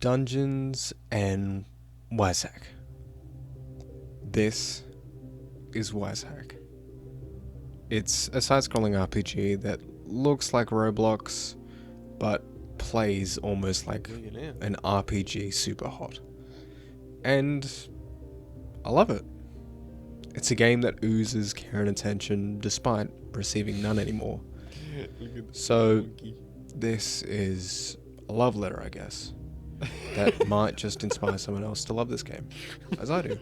Dungeons and WazHack. This is WazHack. It's a side-scrolling RPG that looks like Roblox, but plays almost like an RPG super hot. And I love it. It's a game that oozes care and attention despite receiving none anymore. So this is a love letter, I guess, that might just inspire someone else to love this game, as I do.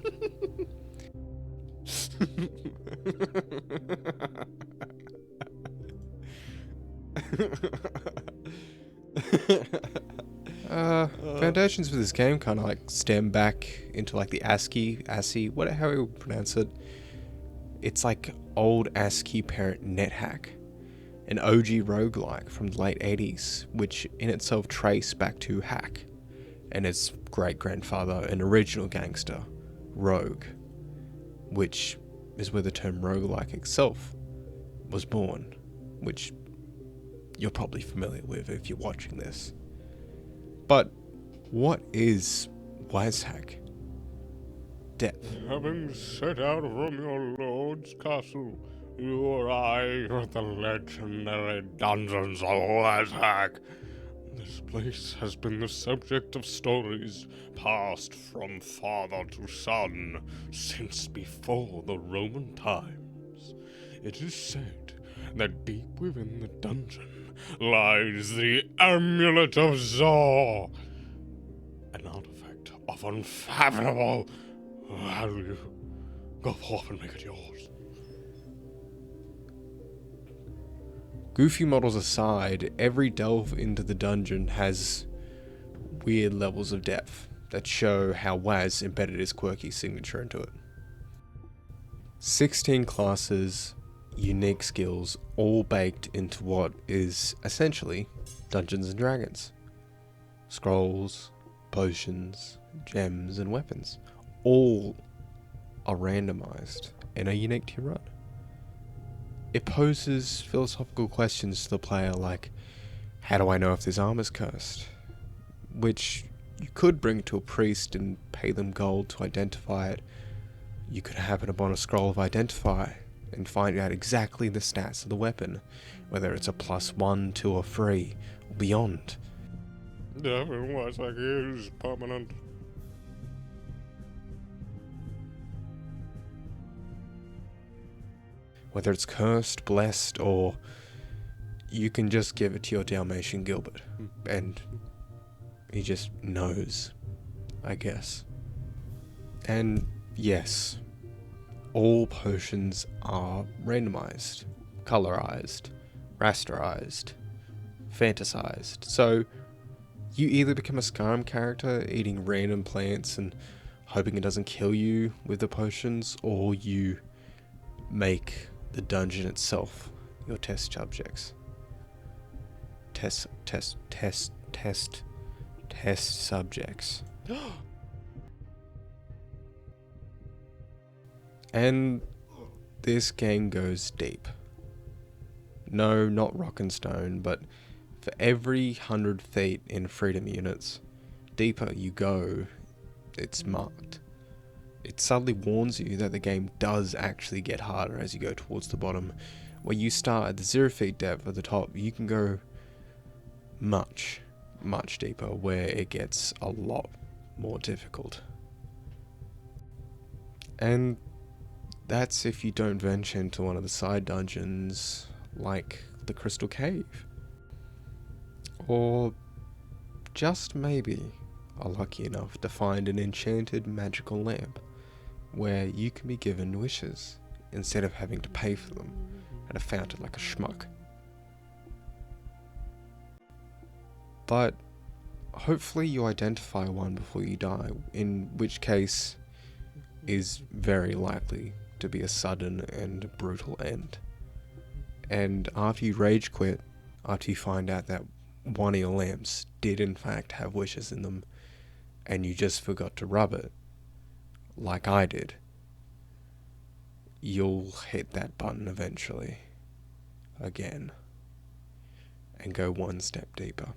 Foundations for this game kind of like stem back into like the ASCII, how you pronounce it. It's like old ASCII parent NetHack, an OG roguelike from the late 80s, which in itself traced back to Hack and its great-grandfather, an original gangster, Rogue, which is where the term roguelike itself was born, which you're probably familiar with if you're watching this. But what is WazHack? Depth. Having set out from your lord's castle, you arrive at the legendary dungeons of WazHack. This place has been the subject of stories passed from father to son since before the Roman times. It is said that deep within the dungeon lies the Amulet of Zor, an artifact of unfathomable value. Go forth and make it yours. Goofy models aside, every delve into the dungeon has weird levels of depth that show how Waz embedded his quirky signature into it. 16 classes, unique skills, all baked into what is essentially Dungeons and Dragons. Scrolls, potions, gems, and weapons. All are randomized and are unique to your run. It poses philosophical questions to the player like, how do I know if this armor's cursed? Which you could bring to a priest and pay them gold to identify it. You could happen upon a scroll of identify and find out exactly the stats of the weapon, whether it's a +1, 2, or 3, or beyond. Having WazHack is permanent. Whether it's cursed, blessed, or you can just give it to your Dalmatian Gilbert, and he just knows, I guess. And yes, all potions are randomized, colorized, rasterized, fantasized. So you either become a Skyrim character eating random plants and hoping it doesn't kill you with the potions, or you make the dungeon itself your test subjects. Test subjects. And this game goes deep. No, not rock and stone, but for every 100 feet in freedom units, deeper you go, it's marked. It subtly warns you that the game does actually get harder as you go towards the bottom. Where you start at the 0 feet depth at the top, you can go much, much deeper, where it gets a lot more difficult. And that's if you don't venture into one of the side dungeons, like the Crystal Cave. Or just maybe are lucky enough to find an enchanted magical lamp, where you can be given wishes instead of having to pay for them at a fountain like a schmuck. But hopefully you identify one before you die, in which case is very likely to be a sudden and brutal end. And after you rage quit, after you find out that one of your lamps did in fact have wishes in them, and you just forgot to rub it, like I did, you'll hit that button eventually, again, and go one step deeper.